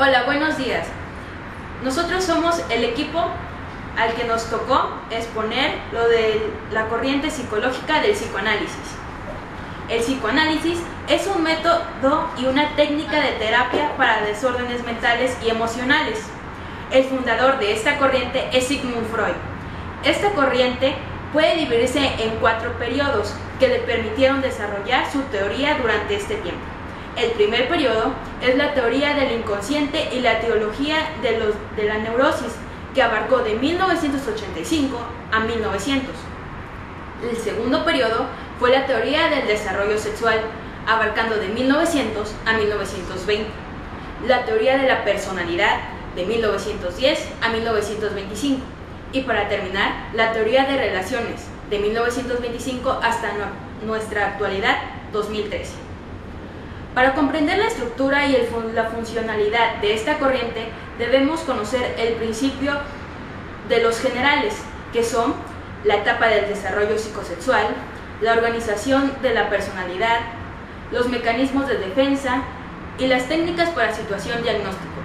Hola, buenos días. Nosotros somos el equipo al que nos tocó exponer lo de la corriente psicológica del psicoanálisis. El psicoanálisis es un método y una técnica de terapia para desórdenes mentales y emocionales. El fundador de esta corriente es Sigmund Freud. Esta corriente puede dividirse en 4 periodos que le permitieron desarrollar su teoría durante este tiempo. El primer periodo es la teoría del inconsciente y la teología de la neurosis, que abarcó de 1985 a 1900. El segundo periodo fue la teoría del desarrollo sexual, abarcando de 1900 a 1920. La teoría de la personalidad, de 1910 a 1925. Y para terminar, la teoría de relaciones, de 1925 hasta nuestra actualidad, 2013. Para comprender la estructura y la funcionalidad de esta corriente, debemos conocer el principio de los generales, que son la etapa del desarrollo psicosexual, la organización de la personalidad, los mecanismos de defensa y las técnicas para situación diagnóstico.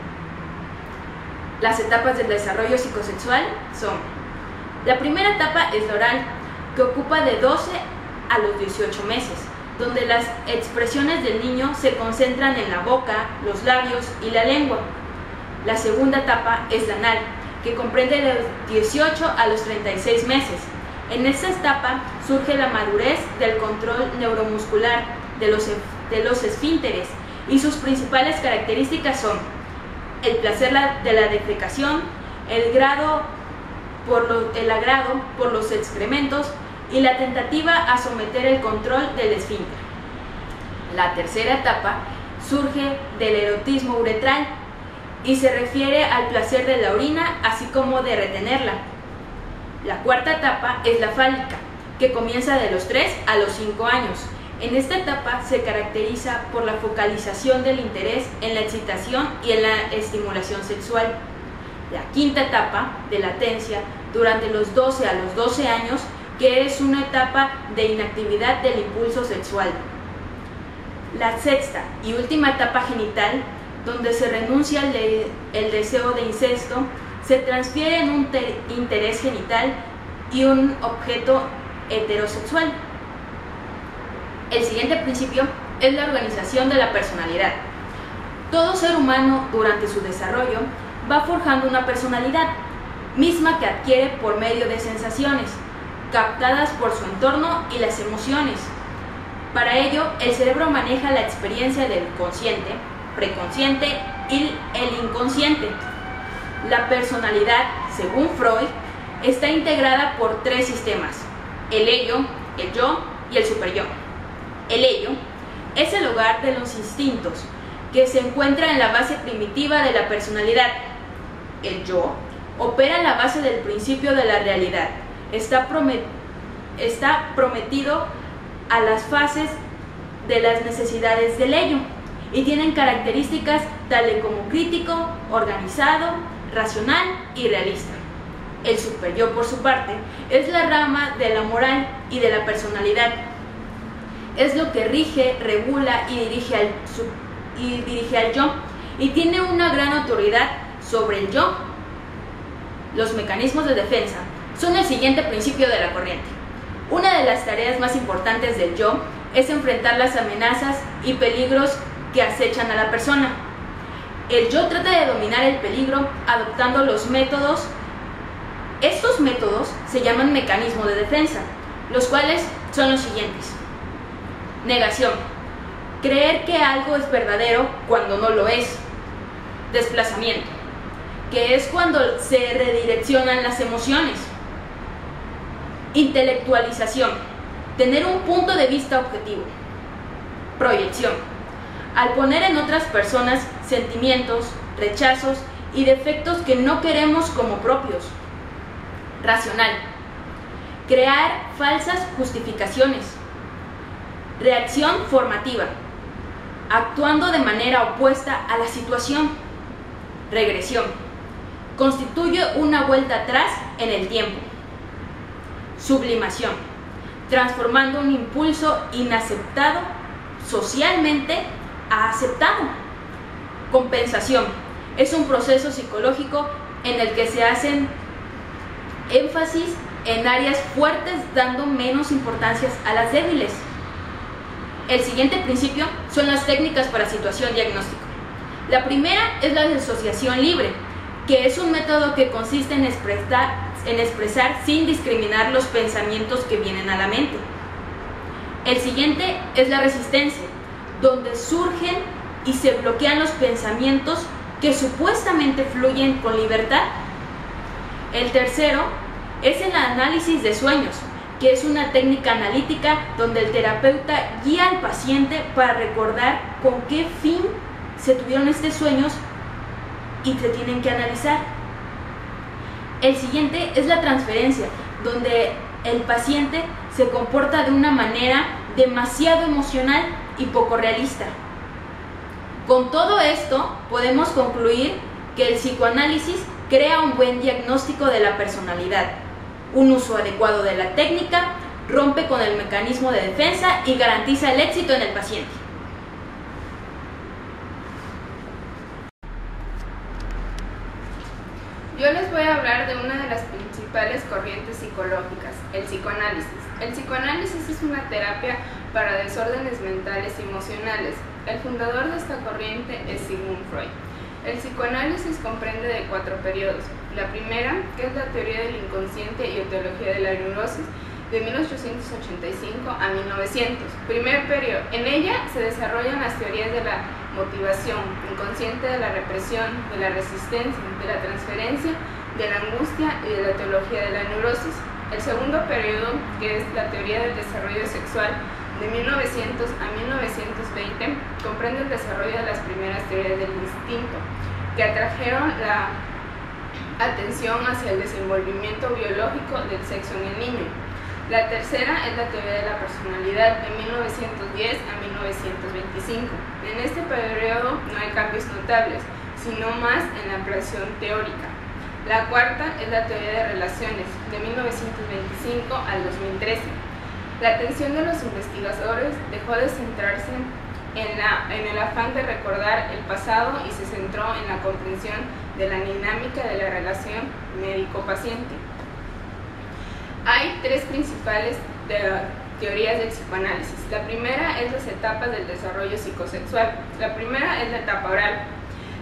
Las etapas del desarrollo psicosexual son: la primera etapa es la oral, que ocupa de 12 a los 18 meses, donde las expresiones del niño se concentran en la boca, los labios y la lengua. La segunda etapa es la anal, que comprende de los 18 a los 36 meses. En esta etapa surge la madurez del control neuromuscular de los esfínteres, y sus principales características son el placer de la defecación, el agrado por los excrementos y la tentativa a someter el control del esfínter. La tercera etapa surge del erotismo uretral y se refiere al placer de la orina, así como de retenerla. La cuarta etapa es la fálica, que comienza de los 3 a los 5 años. En esta etapa se caracteriza por la focalización del interés en la excitación y en la estimulación sexual. La quinta etapa, de latencia, durante los 12 a los 12 años, que es una etapa de inactividad del impulso sexual. La sexta y última etapa genital, donde se renuncia el deseo de incesto, se transfiere en un interés genital y un objeto heterosexual. El siguiente principio es la organización de la personalidad. Todo ser humano, durante su desarrollo, va forjando una personalidad, misma que adquiere por medio de sensaciones, captadas por su entorno y las emociones. Para ello, el cerebro maneja la experiencia del consciente, preconsciente y el inconsciente. La personalidad, según Freud, está integrada por 3 sistemas: el ello, el yo y el superyo. El ello es el hogar de los instintos, que se encuentra en la base primitiva de la personalidad. El yo opera en la base del principio de la realidad. Está prometido a las fases de las necesidades del ello y tienen características tales como crítico, organizado, racional y realista. El superyo, por su parte, es la rama de la moral y de la personalidad. Es lo que rige, regula y dirige al yo, y tiene una gran autoridad sobre el yo. Los mecanismos de defensa son el siguiente principio de la corriente. Una de las tareas más importantes del yo es enfrentar las amenazas y peligros que acechan a la persona. El yo trata de dominar el peligro adoptando los métodos. Estos métodos se llaman mecanismos de defensa, los cuales son los siguientes: negación, creer que algo es verdadero cuando no lo es. Desplazamiento, que es cuando se redireccionan las emociones. Intelectualización, tener un punto de vista objetivo. Proyección, al poner en otras personas sentimientos, rechazos y defectos que no queremos como propios. Racional, crear falsas justificaciones. Reacción formativa, actuando de manera opuesta a la situación. Regresión, constituye una vuelta atrás en el tiempo. Sublimación, transformando un impulso inaceptado socialmente a aceptado. Compensación, Es un proceso psicológico en el que se hacen énfasis en áreas fuertes, dando menos importancia a las débiles. El siguiente principio son las técnicas para situación diagnóstico. La primera es la disociación libre, que es un método que consiste en expresar sin discriminar los pensamientos que vienen a la mente. El siguiente es la resistencia, donde surgen y se bloquean los pensamientos que supuestamente fluyen con libertad. El tercero es el análisis de sueños, que es una técnica analítica donde el terapeuta guía al paciente para recordar con qué fin se tuvieron estos sueños y se tienen que analizar. El siguiente es la transferencia, donde el paciente se comporta de una manera demasiado emocional y poco realista. Con todo esto, podemos concluir que el psicoanálisis crea un buen diagnóstico de la personalidad, un uso adecuado de la técnica, rompe con el mecanismo de defensa y garantiza el éxito en el paciente. Yo les voy a hablar de una de las principales corrientes psicológicas, el psicoanálisis. El psicoanálisis es una terapia para desórdenes mentales y emocionales. El fundador de esta corriente es Sigmund Freud. El psicoanálisis comprende de 4 periodos. La primera, que es la teoría del inconsciente y etiología de la neurosis, de 1885 a 1900. Primer periodo. En ella se desarrollan las teorías de la motivación, inconsciente, de la represión, de la resistencia, de la transferencia, de la angustia y de la etiología de la neurosis. El segundo periodo, que es la teoría del desarrollo sexual, de 1900 a 1920, comprende el desarrollo de las primeras teorías del instinto, que atrajeron la atención hacia el desenvolvimiento biológico del sexo en el niño. La tercera es la teoría de la personalidad, de 1910 a 1925. En este periodo no hay cambios notables, sino más en la ampliación teórica. La cuarta es la teoría de relaciones, de 1925 al 2013. La atención de los investigadores dejó de centrarse en el afán de recordar el pasado y se centró en la comprensión de la dinámica de la relación médico-paciente. Hay 3 principales teorías del psicoanálisis. La primera es las etapas del desarrollo psicosexual. La primera es la etapa oral,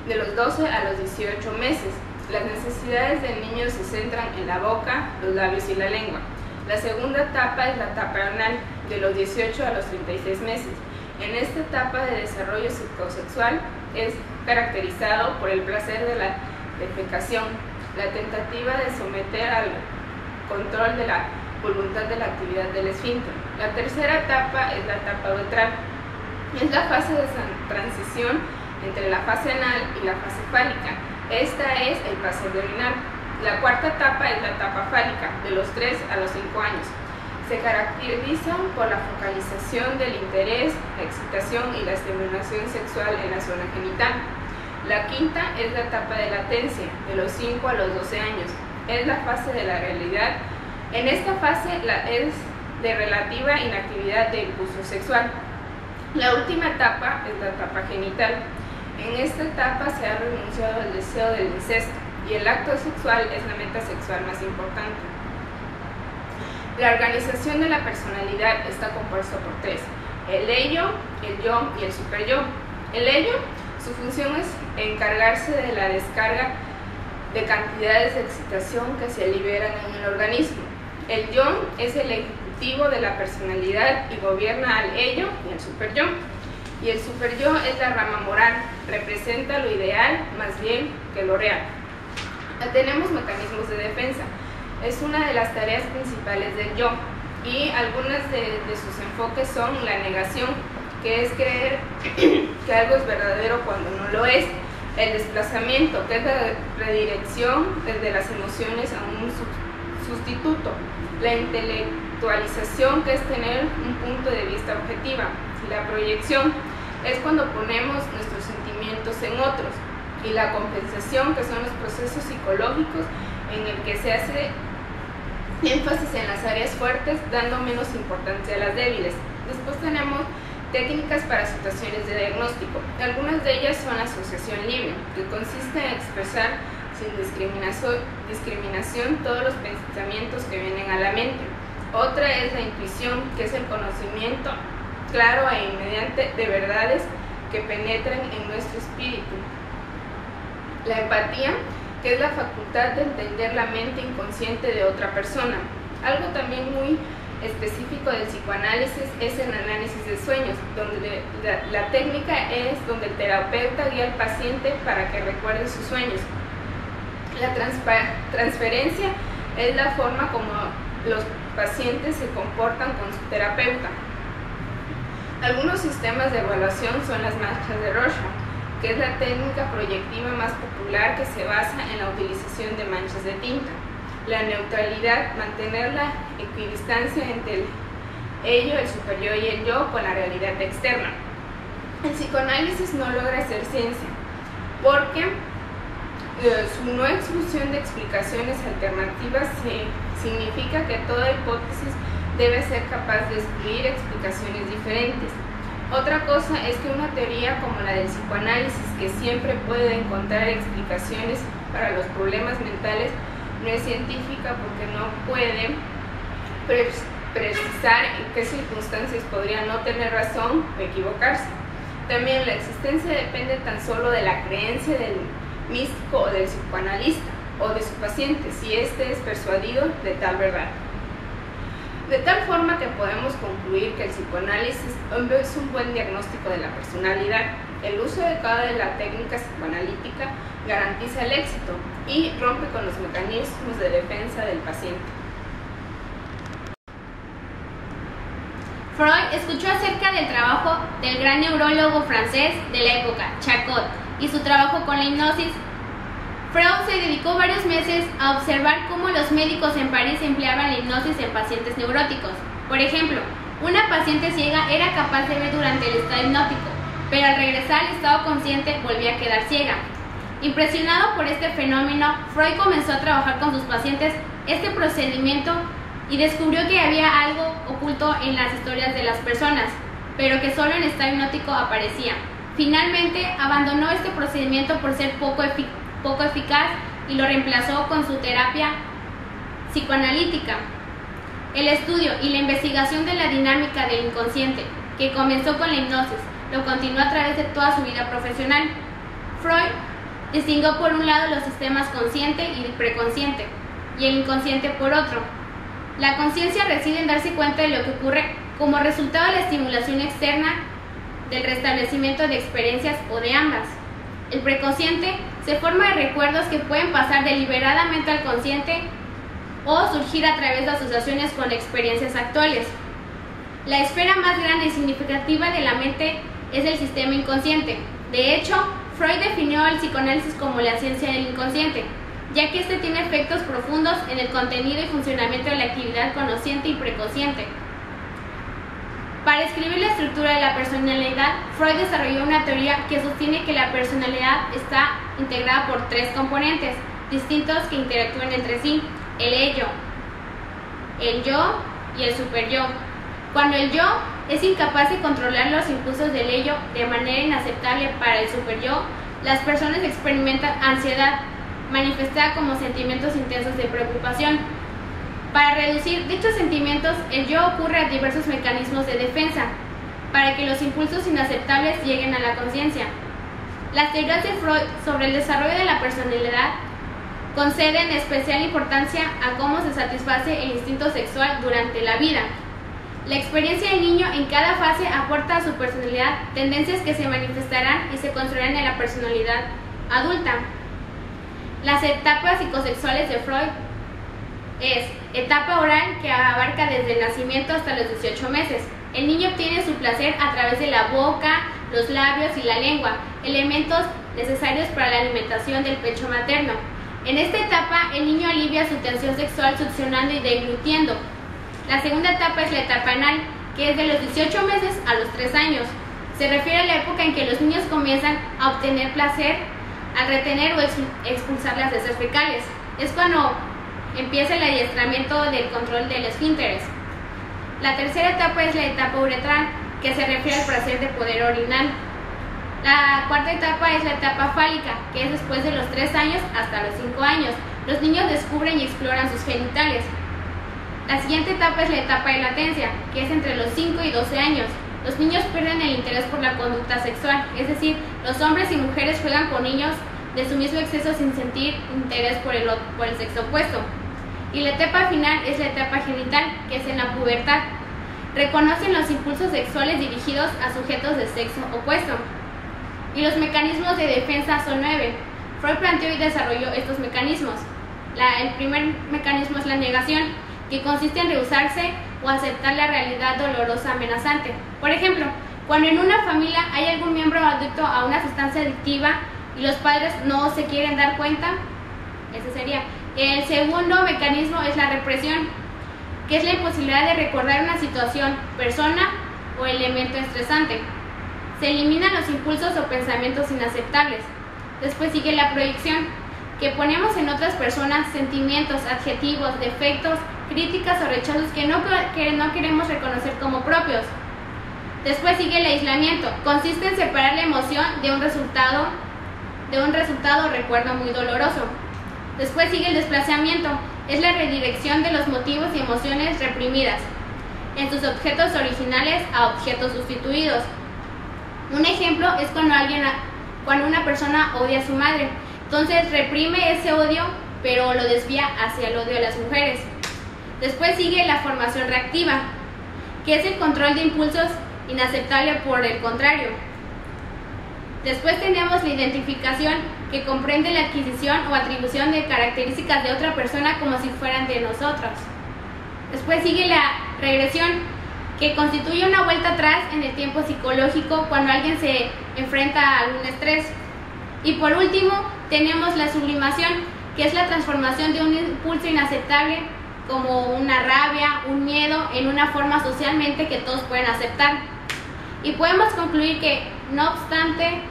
de los 12 a los 18 meses. Las necesidades del niño se centran en la boca, los labios y la lengua. La segunda etapa es la etapa anal, de los 18 a los 36 meses. En esta etapa de desarrollo psicosexual es caracterizado por el placer de la defecación, la tentativa de someter al control de la voluntad de la actividad del esfínter. La tercera etapa es la etapa uretral. Es la fase de transición entre la fase anal y la fase fálica. Esta es el placer de orinar. La cuarta etapa es la etapa fálica, de los 3 a los 5 años. Se caracteriza por la focalización del interés, la excitación y la estimulación sexual en la zona genital. La quinta es la etapa de latencia, de los 5 a los 12 años. Es la fase de la realidad. En esta fase es de relativa inactividad de impulso sexual. La última etapa es la etapa genital. En esta etapa se ha renunciado al deseo del incesto y el acto sexual es la meta sexual más importante. La organización de la personalidad está compuesta por 3: el ello, el yo y el superyo. El ello, su función es encargarse de la descarga de cantidades de excitación que se liberan en el organismo. El yo es el ejecutivo de la personalidad y gobierna al ello y al superyo. Y el superyo es la rama moral, representa lo ideal más bien que lo real. Tenemos mecanismos de defensa. Es una de las tareas principales del yo y algunas de sus enfoques son la negación, que es creer que algo es verdadero cuando no lo es; el desplazamiento, que es la redirección desde las emociones a un sustituto; la intelectualización, que es tener un punto de vista objetiva; la proyección es cuando ponemos nuestros sentimientos en otros; y la compensación, que son los procesos psicológicos en el que se hace énfasis en las áreas fuertes, dando menos importancia a las débiles. Después tenemos Técnicas para situaciones de diagnóstico. Algunas de ellas son la asociación libre, que consiste en expresar sin discriminación todos los pensamientos que vienen a la mente. Otra es la intuición, que es el conocimiento claro e inmediato de verdades que penetran en nuestro espíritu. La empatía, que es la facultad de entender la mente inconsciente de otra persona. Algo también muy específico del psicoanálisis es el análisis de sueños, donde la técnica es donde el terapeuta guía al paciente para que recuerde sus sueños. La transferencia es la forma como los pacientes se comportan con su terapeuta. Algunos sistemas de evaluación son las manchas de Rorschach, que es la técnica proyectiva más popular que se basa en la utilización de manchas de tinta. La neutralidad, mantener la equidistancia entre el ello, el superior y el yo con la realidad externa. El psicoanálisis no logra ser ciencia, porque su no exclusión de explicaciones alternativas significa que toda hipótesis debe ser capaz de excluir explicaciones diferentes. Otra cosa es que una teoría como la del psicoanálisis, que siempre puede encontrar explicaciones para los problemas mentales, no es científica porque no puede precisar en qué circunstancias podría no tener razón o equivocarse. También la existencia depende tan solo de la creencia del místico o del psicoanalista o de su paciente, si éste es persuadido de tal verdad. De tal forma que podemos concluir que el psicoanálisis es un buen diagnóstico de la personalidad. El uso adecuado de la técnica psicoanalítica garantiza el éxito y rompe con los mecanismos de defensa del paciente. Freud escuchó acerca del trabajo del gran neurólogo francés de la época, Charcot, y su trabajo con la hipnosis. Freud se dedicó varios meses a observar cómo los médicos en París empleaban la hipnosis en pacientes neuróticos. Por ejemplo, una paciente ciega era capaz de ver durante el estado hipnótico, pero al regresar al estado consciente volvía a quedar ciega. Impresionado por este fenómeno, Freud comenzó a trabajar con sus pacientes este procedimiento y descubrió que había algo oculto en las historias de las personas, pero que solo en estado hipnótico aparecía. Finalmente, abandonó este procedimiento por ser poco eficaz y lo reemplazó con su terapia psicoanalítica. El estudio y la investigación de la dinámica del inconsciente, que comenzó con la hipnosis, lo continuó a través de toda su vida profesional. Freud distinguió por un lado los sistemas consciente y preconsciente, y el inconsciente por otro. La conciencia reside en darse cuenta de lo que ocurre como resultado de la estimulación externa, del restablecimiento de experiencias o de ambas. El preconsciente se forma de recuerdos que pueden pasar deliberadamente al consciente o surgir a través de asociaciones con experiencias actuales. La esfera más grande y significativa de la mente es el sistema inconsciente. De hecho, Freud definió el psicoanálisis como la ciencia del inconsciente, ya que este tiene efectos profundos en el contenido y funcionamiento de la actividad consciente y preconsciente. Para escribir la estructura de la personalidad, Freud desarrolló una teoría que sostiene que la personalidad está integrada por tres componentes distintos que interactúan entre sí: el ello, el yo y el superyo. Cuando el yo es incapaz de controlar los impulsos del ello de manera inaceptable para el superyo, las personas experimentan ansiedad, manifestada como sentimientos intensos de preocupación. Para reducir dichos sentimientos, el yo ocurre a diversos mecanismos de defensa, para que los impulsos inaceptables lleguen a la conciencia. Las teorías de Freud sobre el desarrollo de la personalidad conceden especial importancia a cómo se satisface el instinto sexual durante la vida. La experiencia del niño en cada fase aporta a su personalidad tendencias que se manifestarán y se construirán en la personalidad adulta. Las etapas psicosexuales de Freud es etapa oral, que abarca desde el nacimiento hasta los 18 meses. El niño obtiene su placer a través de la boca, los labios y la lengua, elementos necesarios para la alimentación del pecho materno. En esta etapa, el niño alivia su tensión sexual succionando y deglutiendo. La segunda etapa es la etapa anal, que es de los 18 meses a los 3 años. Se refiere a la época en que los niños comienzan a obtener placer al retener o expulsar las heces fecales. Es cuando empieza el adiestramiento del control del esfínteres. La tercera etapa es la etapa uretral, que se refiere al placer de poder orinar. La cuarta etapa es la etapa fálica, que es después de los 3 años hasta los 5 años. Los niños descubren y exploran sus genitales. La siguiente etapa es la etapa de latencia, que es entre los 5 y 12 años. Los niños pierden el interés por la conducta sexual, es decir, los hombres y mujeres juegan con niños de su mismo exceso sin sentir interés por el sexo opuesto. Y la etapa final es la etapa genital, que es en la pubertad. Reconocen los impulsos sexuales dirigidos a sujetos de sexo opuesto. Y los mecanismos de defensa son 9. Freud planteó y desarrolló estos mecanismos. El primer mecanismo es la negación, que consiste en rehusarse o aceptar la realidad dolorosa amenazante. Por ejemplo, cuando en una familia hay algún miembro adicto a una sustancia adictiva y los padres no se quieren dar cuenta, ese sería. El segundo mecanismo es la represión, que es la imposibilidad de recordar una situación, persona o elemento estresante. Se eliminan los impulsos o pensamientos inaceptables. Después sigue la proyección, que ponemos en otras personas sentimientos, adjetivos, defectos, críticas o rechazos que no queremos reconocer como propios. Después sigue el aislamiento. Consiste en separar la emoción de un resultado o recuerdo muy doloroso. Después sigue el desplazamiento. Es la redirección de los motivos y emociones reprimidas en sus objetos originales a objetos sustituidos. Un ejemplo es cuando una persona odia a su madre. Entonces reprime ese odio, pero lo desvía hacia el odio a las mujeres. Después sigue la formación reactiva, que es el control de impulsos inaceptable por el contrario. Después tenemos la identificación, que comprende la adquisición o atribución de características de otra persona como si fueran de nosotros. Después sigue la regresión, que constituye una vuelta atrás en el tiempo psicológico cuando alguien se enfrenta a algún estrés. Y por último, tenemos la sublimación, que es la transformación de un impulso inaceptable como una rabia, un miedo, en una forma socialmente que todos pueden aceptar. Y podemos concluir que, no obstante,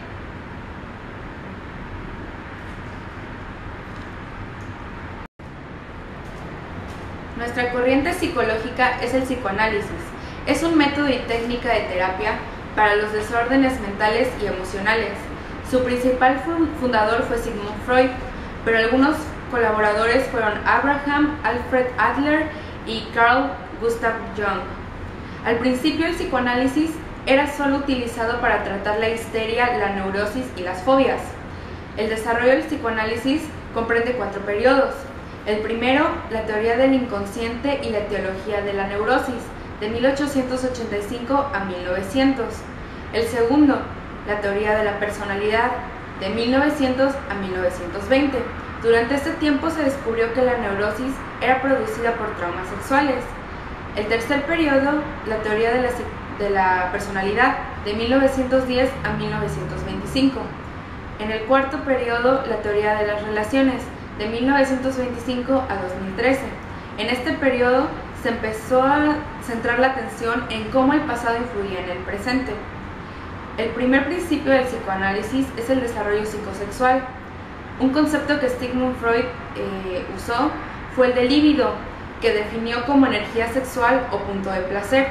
nuestra corriente psicológica es el psicoanálisis. Es un método y técnica de terapia para los desórdenes mentales y emocionales. Su principal fundador fue Sigmund Freud, pero algunos colaboradores fueron Abraham Alfred Adler y Carl Gustav Jung. Al principio el psicoanálisis era solo utilizado para tratar la histeria, la neurosis y las fobias. El desarrollo del psicoanálisis comprende 4 periodos. El primero, la teoría del inconsciente y la etiología de la neurosis, de 1885 a 1900. El segundo, la teoría de la personalidad, de 1900 a 1920. Durante este tiempo se descubrió que la neurosis era producida por traumas sexuales. El tercer periodo, la teoría de la personalidad, de 1910 a 1925. En el cuarto periodo, la teoría de las relaciones, de 1925 a 2013. En este periodo se empezó a centrar la atención en cómo el pasado influía en el presente. El primer principio del psicoanálisis es el desarrollo psicosexual. Un concepto que Sigmund Freud usó fue el de líbido, que definió como energía sexual o punto de placer.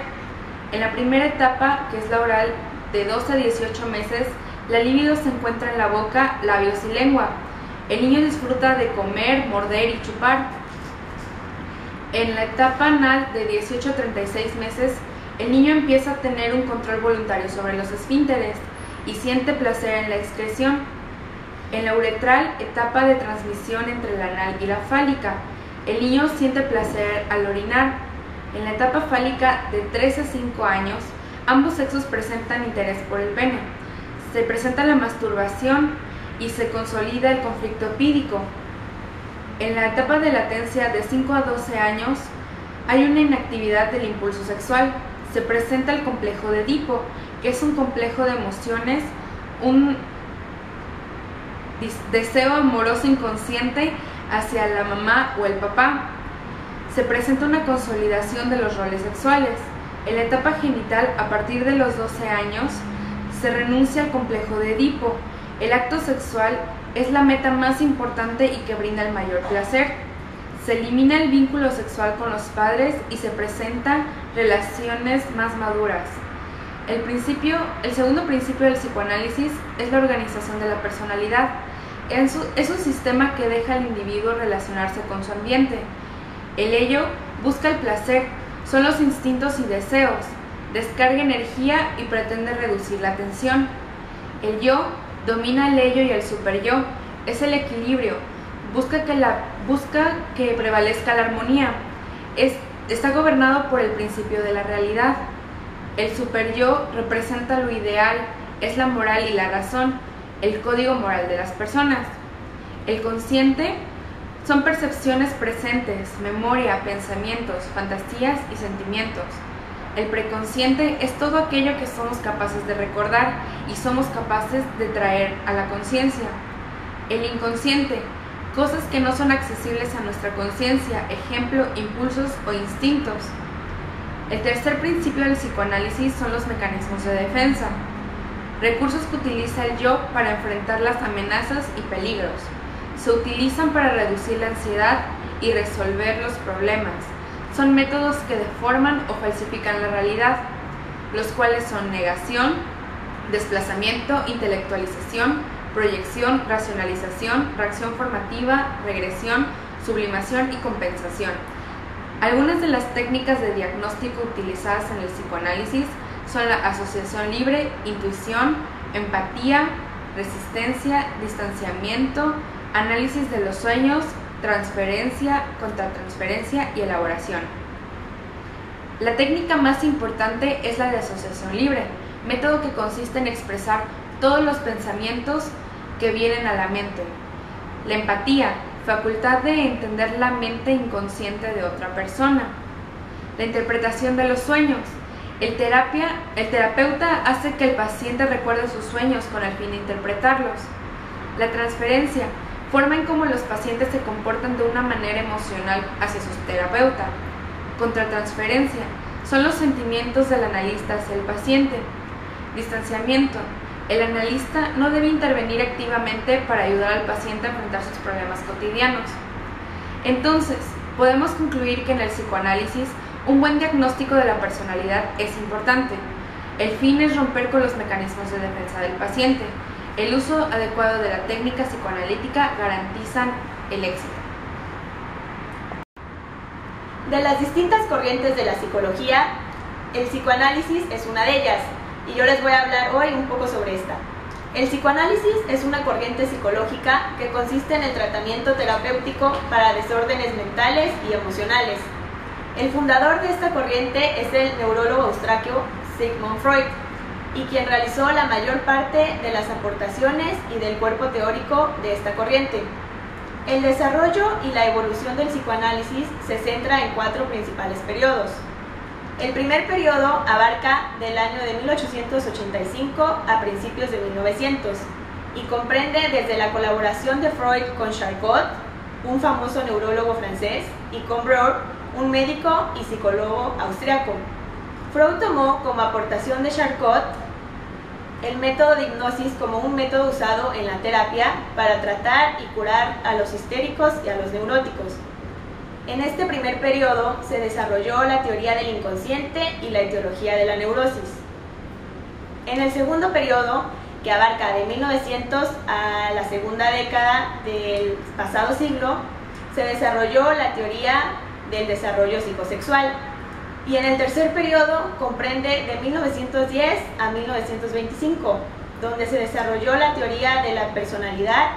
En la primera etapa, que es la oral, de 12 a 18 meses, la libido se encuentra en la boca, labios y lengua. El niño disfruta de comer, morder y chupar. En la etapa anal, de 18 a 36 meses, el niño empieza a tener un control voluntario sobre los esfínteres y siente placer en la excreción. En la uretral, etapa de transmisión entre la anal y la fálica, el niño siente placer al orinar. En la etapa fálica, de 3 a 5 años, ambos sexos presentan interés por el pene. Se presenta la masturbación y se consolida el conflicto epídico. En la etapa de latencia, de 5 a 12 años, hay una inactividad del impulso sexual. Se presenta el complejo de Edipo, que es un complejo de emociones, un deseo amoroso inconsciente hacia la mamá o el papá. Se presenta una consolidación de los roles sexuales. En la etapa genital, a partir de los 12 años, se renuncia al complejo de Edipo. El acto sexual es la meta más importante y que brinda el mayor placer. Se elimina el vínculo sexual con los padres y se presentan relaciones más maduras. El segundo principio del psicoanálisis es la organización de la personalidad. Es un sistema que deja al individuo relacionarse con su ambiente. El ello busca el placer, son los instintos y deseos, descarga energía y pretende reducir la tensión. El yo domina el ello y el superyo, es el equilibrio, busca que prevalezca la armonía, está gobernado por el principio de la realidad. El superyo representa lo ideal, es la moral y la razón, el código moral de las personas. El consciente son percepciones presentes, memoria, pensamientos, fantasías y sentimientos. El preconsciente es todo aquello que somos capaces de recordar y somos capaces de traer a la conciencia. El inconsciente, cosas que no son accesibles a nuestra conciencia, ejemplo, impulsos o instintos. El tercer principio del psicoanálisis son los mecanismos de defensa, recursos que utiliza el yo para enfrentar las amenazas y peligros. Se utilizan para reducir la ansiedad y resolver los problemas. Son métodos que deforman o falsifican la realidad, los cuales son negación, desplazamiento, intelectualización, proyección, racionalización, reacción formativa, regresión, sublimación y compensación. Algunas de las técnicas de diagnóstico utilizadas en el psicoanálisis son la asociación libre, intuición, empatía, resistencia, distanciamiento, análisis de los sueños, transferencia, contratransferencia y elaboración. La técnica más importante es la de asociación libre, método que consiste en expresar todos los pensamientos que vienen a la mente. La empatía, facultad de entender la mente inconsciente de otra persona. La interpretación de los sueños. El terapeuta hace que el paciente recuerde sus sueños con el fin de interpretarlos. La transferencia, forma en cómo los pacientes se comportan de una manera emocional hacia su terapeuta. Contratransferencia, son los sentimientos del analista hacia el paciente. Distanciamiento, el analista no debe intervenir activamente para ayudar al paciente a enfrentar sus problemas cotidianos. Entonces, podemos concluir que en el psicoanálisis, un buen diagnóstico de la personalidad es importante. El fin es romper con los mecanismos de defensa del paciente. El uso adecuado de la técnica psicoanalítica garantizan el éxito. De las distintas corrientes de la psicología, el psicoanálisis es una de ellas, y yo les voy a hablar hoy un poco sobre esta. El psicoanálisis es una corriente psicológica que consiste en el tratamiento terapéutico para desórdenes mentales y emocionales. El fundador de esta corriente es el neurólogo austriaco Sigmund Freud, y quien realizó la mayor parte de las aportaciones y del cuerpo teórico de esta corriente. El desarrollo y la evolución del psicoanálisis se centra en 4 principales periodos. El primer periodo abarca del año de 1885 a principios de 1900 y comprende desde la colaboración de Freud con Charcot, un famoso neurólogo francés, y con Breuer, un médico y psicólogo austriaco. Freud tomó como aportación de Charcot el método de hipnosis como un método usado en la terapia para tratar y curar a los histéricos y a los neuróticos. En este primer periodo se desarrolló la teoría del inconsciente y la etiología de la neurosis. En el segundo periodo, que abarca de 1900 a la segunda década del pasado siglo, se desarrolló la teoría del desarrollo psicosexual. Y en el tercer periodo comprende de 1910 a 1925, donde se desarrolló la teoría de la personalidad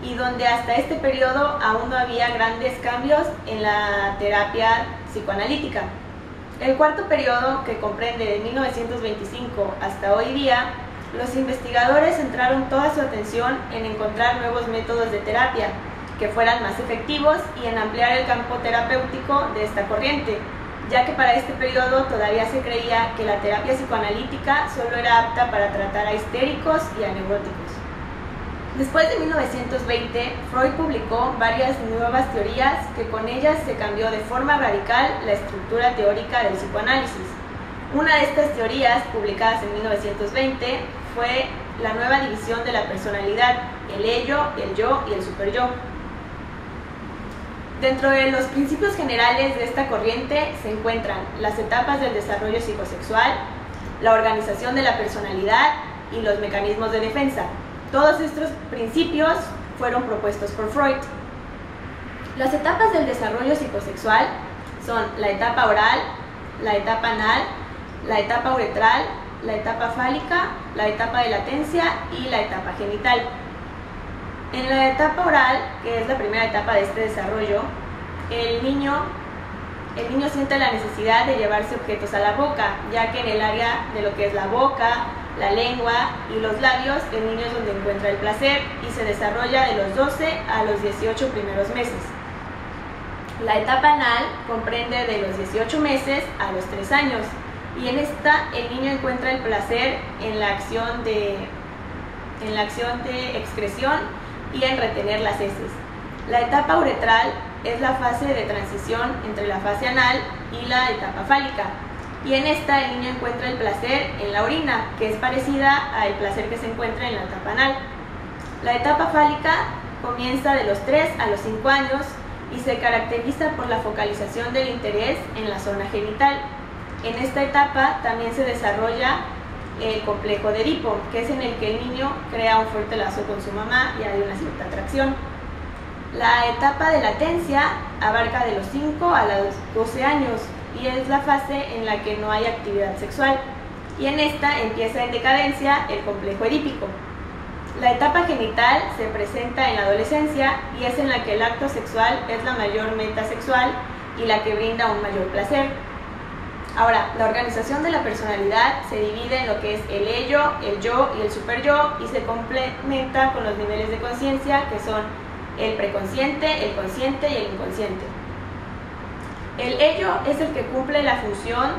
y donde hasta este periodo aún no había grandes cambios en la terapia psicoanalítica. El cuarto periodo, que comprende de 1925 hasta hoy día, los investigadores centraron toda su atención en encontrar nuevos métodos de terapia que fueran más efectivos y en ampliar el campo terapéutico de esta corriente, ya que para este periodo todavía se creía que la terapia psicoanalítica solo era apta para tratar a histéricos y a neuróticos. Después de 1920, Freud publicó varias nuevas teorías que con ellas se cambió de forma radical la estructura teórica del psicoanálisis. Una de estas teorías, publicadas en 1920, fue la nueva división de la personalidad, el ello, el yo y el superyo. Dentro de los principios generales de esta corriente se encuentran las etapas del desarrollo psicosexual, la organización de la personalidad y los mecanismos de defensa. Todos estos principios fueron propuestos por Freud. Las etapas del desarrollo psicosexual son la etapa oral, la etapa anal, la etapa uretral, la etapa fálica, la etapa de latencia y la etapa genital. En la etapa oral, que es la primera etapa de este desarrollo, el niño siente la necesidad de llevarse objetos a la boca, ya que en el área de lo que es la boca, la lengua y los labios, el niño es donde encuentra el placer y se desarrolla de los 12 a los 18 primeros meses. La etapa anal comprende de los 18 meses a los 3 años y en esta el niño encuentra el placer en la acción de excreción y en retener las heces. La etapa uretral es la fase de transición entre la fase anal y la etapa fálica y en esta el niño encuentra el placer en la orina, que es parecida al placer que se encuentra en la etapa anal. La etapa fálica comienza de los 3 a los 5 años y se caracteriza por la focalización del interés en la zona genital. En esta etapa también se desarrolla el complejo de Edipo, que es en el que el niño crea un fuerte lazo con su mamá y hay una cierta atracción. La etapa de latencia abarca de los 5 a los 12 años y es la fase en la que no hay actividad sexual y en esta empieza en decadencia el complejo edípico. La etapa genital se presenta en la adolescencia y es en la que el acto sexual es la mayor meta sexual y la que brinda un mayor placer. Ahora, la organización de la personalidad se divide en lo que es el ello, el yo y el superyo y se complementa con los niveles de conciencia que son el preconsciente, el consciente y el inconsciente. El ello es el que cumple la función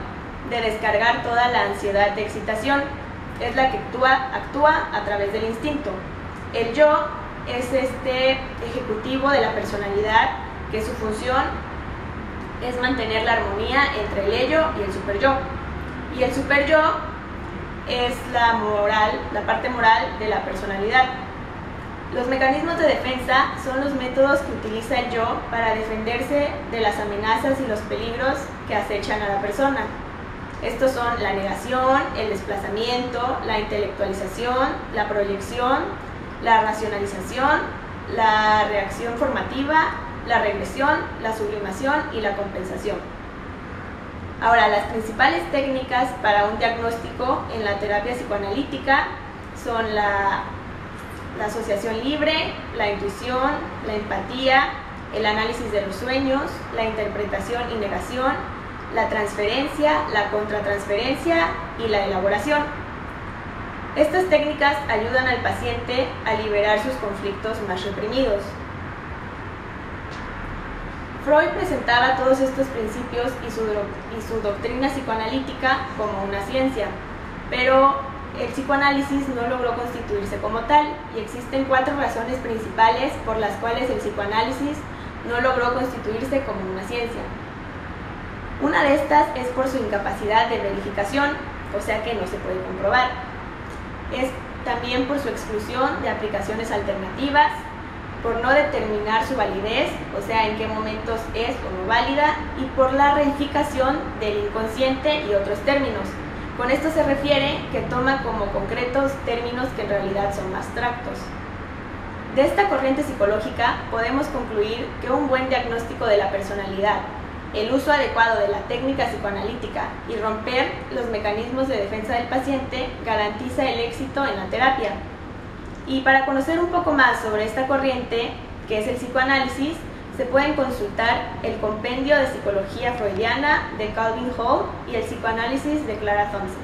de descargar toda la ansiedad de excitación. Es la que actúa a través del instinto. El yo es este ejecutivo de la personalidad que su función es mantener la armonía entre el ello y el superyo. Y el superyo es la parte moral de la personalidad. Los mecanismos de defensa son los métodos que utiliza el yo para defenderse de las amenazas y los peligros que acechan a la persona. Estos son la negación, el desplazamiento, la intelectualización, la proyección, la racionalización, la reacción formativa, la regresión, la sublimación y la compensación. Ahora, las principales técnicas para un diagnóstico en la terapia psicoanalítica son la asociación libre, la intuición, la empatía, el análisis de los sueños, la interpretación y negación, la transferencia, la contratransferencia y la elaboración. Estas técnicas ayudan al paciente a liberar sus conflictos más reprimidos. Freud presentaba todos estos principios y su doctrina psicoanalítica como una ciencia, pero el psicoanálisis no logró constituirse como tal y existen 4 razones principales por las cuales el psicoanálisis no logró constituirse como una ciencia. Una de estas es por su incapacidad de verificación, o sea que no se puede comprobar. Es también por su exclusión de aplicaciones alternativas, por no determinar su validez, o sea en qué momentos es o no válida, y por la reificación del inconsciente y otros términos. Con esto se refiere que toma como concretos términos que en realidad son abstractos. De esta corriente psicológica podemos concluir que un buen diagnóstico de la personalidad, el uso adecuado de la técnica psicoanalítica y romper los mecanismos de defensa del paciente garantiza el éxito en la terapia. Y para conocer un poco más sobre esta corriente, que es el psicoanálisis, se pueden consultar el Compendio de Psicología Freudiana de Calvin Hall y el Psicoanálisis de Clara Thompson.